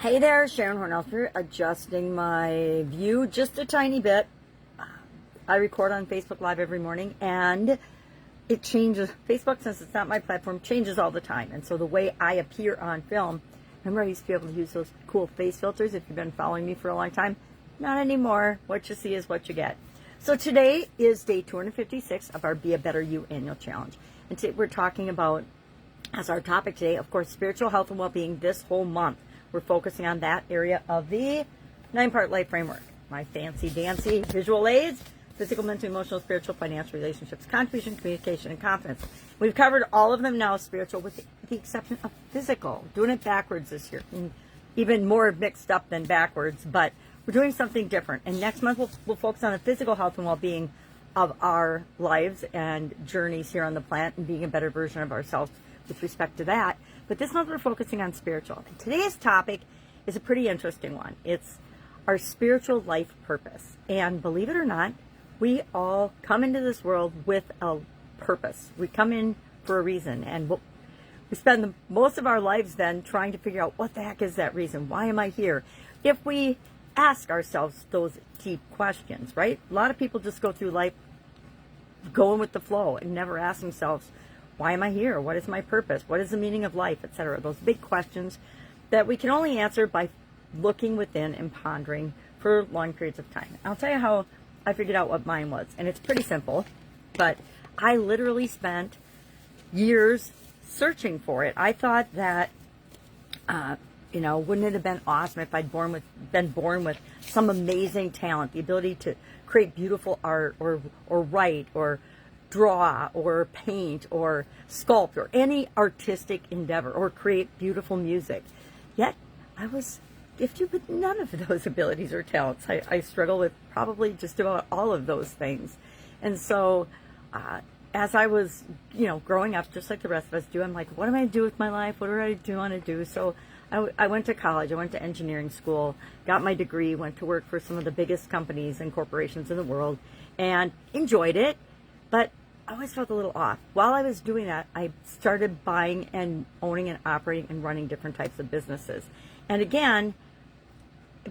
Hey there, Sharon Horne-Ellstrom, adjusting my view just a tiny bit. I record on Facebook Live every morning, and it changes. Facebook, since it's not my platform, changes all the time. And so the way I appear on film, remember I used to be able to use those cool face filters if you've been following me for a long time? Not anymore. What you see is what you get. So today is day 256 of our Be a Better You annual challenge. And today we're talking about, as our topic today, of course, spiritual health and well-being this whole month. We're focusing on that area of the 9-part life framework. My fancy-dancy visual aids: physical, mental, emotional, spiritual, financial, relationships, contribution, communication, and confidence. We've covered all of them now, spiritual, with the exception of physical. Doing it backwards this year. And even more mixed up than backwards, but we're doing something different. And next month we'll focus on the physical health and well-being of our lives and journeys here on the planet and being a better version of ourselves with respect to that. But this month we're focusing on spiritual. And today's topic is a pretty interesting one. It's our spiritual life purpose. And believe it or not, we all come into this world with a purpose. We come in for a reason. And we spend most of our lives then trying to figure out, what the heck is that reason? Why am I here? If we ask ourselves those deep questions, right? A lot of people just go through life going with the flow and never ask themselves, why am I here? What is my purpose? What is the meaning of life, etc.? Those big questions that we can only answer by looking within and pondering for long periods of time. I'll tell you how I figured out what mine was. And it's pretty simple, but I literally spent years searching for it. I thought that, wouldn't it have been awesome if I'd been born with some amazing talent, the ability to create beautiful art or write or draw or paint or sculpt or any artistic endeavor or create beautiful music. Yet I was gifted with none of those abilities or talents. I struggle with probably just about all of those things. And so as I was, growing up, just like the rest of us do, I'm like, what am I going to do with my life? What do I want to do? So I went to college. I went to engineering school, got my degree, went to work for some of the biggest companies and corporations in the world, and enjoyed it. But I always felt a little off. While I was doing that, I started buying and owning and operating and running different types of businesses. And again,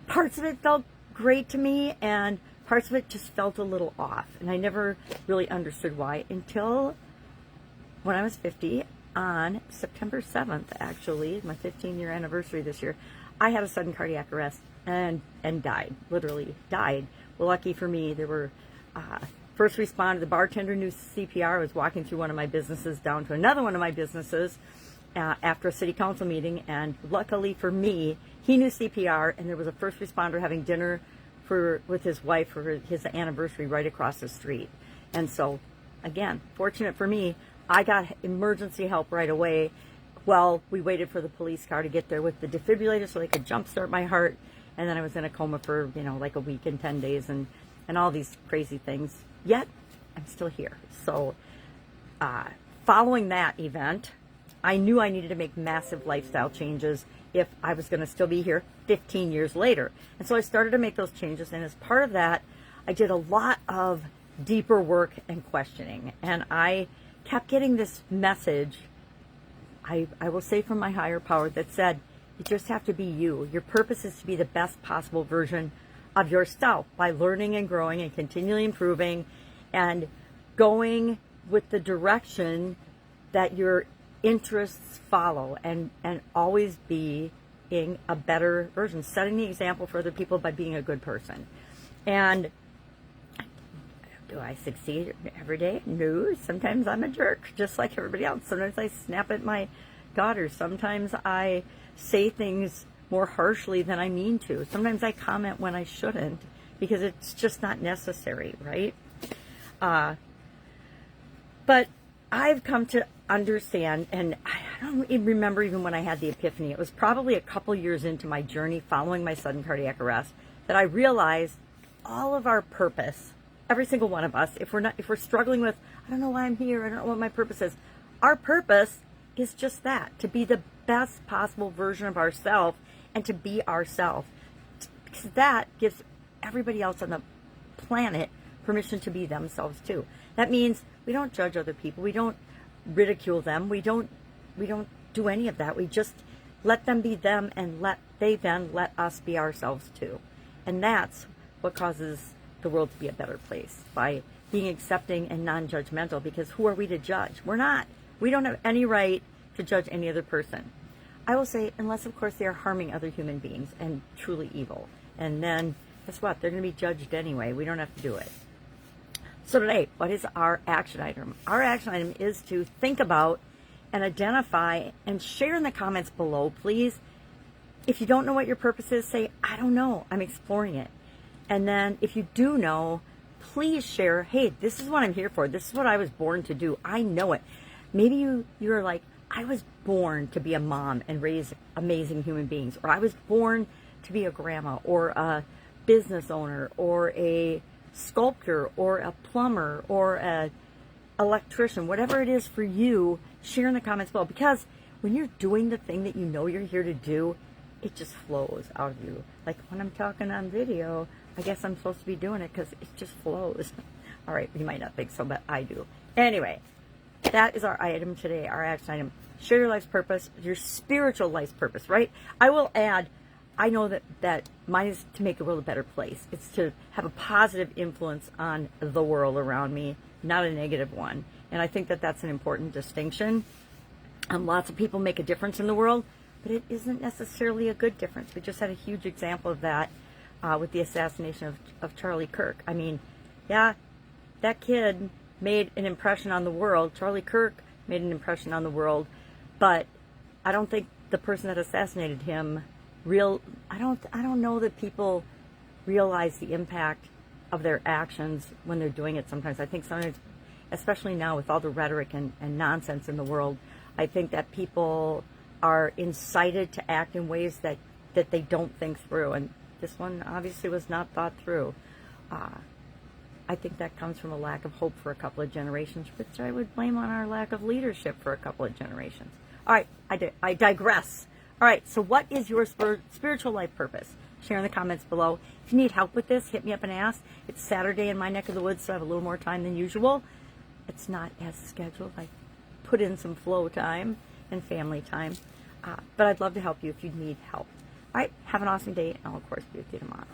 parts of it felt great to me, and parts of it just felt a little off. And I never really understood why until when I was 50, on September 7th, actually, my 15-year anniversary this year, I had a sudden cardiac arrest and died, literally died. Well, lucky for me, there were first responder, the bartender knew CPR. I was walking through one of my businesses down to another one of my businesses after a city council meeting, and luckily for me, he knew CPR, and there was a first responder having dinner with his wife for his anniversary right across the street. And so, again, fortunate for me, I got emergency help right away while we waited for the police car to get there with the defibrillator so they could jumpstart my heart. And then I was in a coma for, like a week and 10 days and all these crazy things. Yet, I'm still here. So, following that event, I knew I needed to make massive lifestyle changes if I was going to still be here 15 years later. And so I started to make those changes. And as part of that, I did a lot of deeper work and questioning. And I kept getting this message, I will say from my higher power, that said, you just have to be you. Your purpose is to be the best possible version of yourself by learning and growing and continually improving and going with the direction that your interests follow, and always being a better version, setting the example for other people by being a good person. And do I succeed every day? No. Sometimes I'm a jerk, just like everybody else. Sometimes I snap at my daughter. Sometimes I say things more harshly than I mean to. Sometimes I comment when I shouldn't because it's just not necessary, right? But I've come to understand, and I don't even remember even when I had the epiphany. It was probably a couple years into my journey following my sudden cardiac arrest that I realized all of our purpose, every single one of us, if we're struggling with, I don't know why I'm here, I don't know what my purpose is. Our purpose is just that, to be the best possible version of ourselves and to be ourselves. Because that gives everybody else on the planet permission to be themselves too. That means we don't judge other people. We don't ridicule them. We don't do any of that. We just let them be them, and they then let us be ourselves too. And that's what causes the world to be a better place, by being accepting and non-judgmental, because who are we to judge? We're not. We don't have any right to judge any other person. I will say, unless of course they are harming other human beings and truly evil. And then, guess what? They're going to be judged anyway. We don't have to do it. So today, what is our action item? Our action item is to think about and identify and share in the comments below, please. If you don't know what your purpose is, say, I don't know, I'm exploring it. And then if you do know, please share, hey, this is what I'm here for. This is what I was born to do. I know it. Maybe you're like, I was born to be a mom and raise amazing human beings. Or I was born to be a grandma or a business owner or a sculptor or a plumber or a electrician. Whatever it is for you, share in the comments below. Because when you're doing the thing that you know you're here to do, it just flows out of you. Like when I'm talking on video, I guess I'm supposed to be doing it because it just flows. All right, you might not think so, but I do. Anyway, that is our item today, our action item. Share your life's purpose, your spiritual life's purpose, right? I will add, I know that mine is to make the world a better place. It's to have a positive influence on the world around me, not a negative one. And I think that that's an important distinction. Lots of people make a difference in the world, but it isn't necessarily a good difference. We just had a huge example of that with the assassination of Charlie Kirk. I mean, yeah, that kid made an impression on the world. Charlie Kirk made an impression on the world, but I don't think the person that assassinated him I don't know that people realize the impact of their actions when they're doing it sometimes. I think sometimes, especially now with all the rhetoric and nonsense in the world, I think that people are incited to act in ways that they don't think through. And this one obviously was not thought through. I think that comes from a lack of hope for a couple of generations, which I would blame on our lack of leadership for a couple of generations. All right, I digress. All right, so what is your spiritual life purpose? Share in the comments below. If you need help with this, hit me up and ask. It's Saturday in my neck of the woods, so I have a little more time than usual. It's not as scheduled. I put in some flow time and family time. But I'd love to help you if you need help. All right, have an awesome day, and I'll, of course, be with you tomorrow.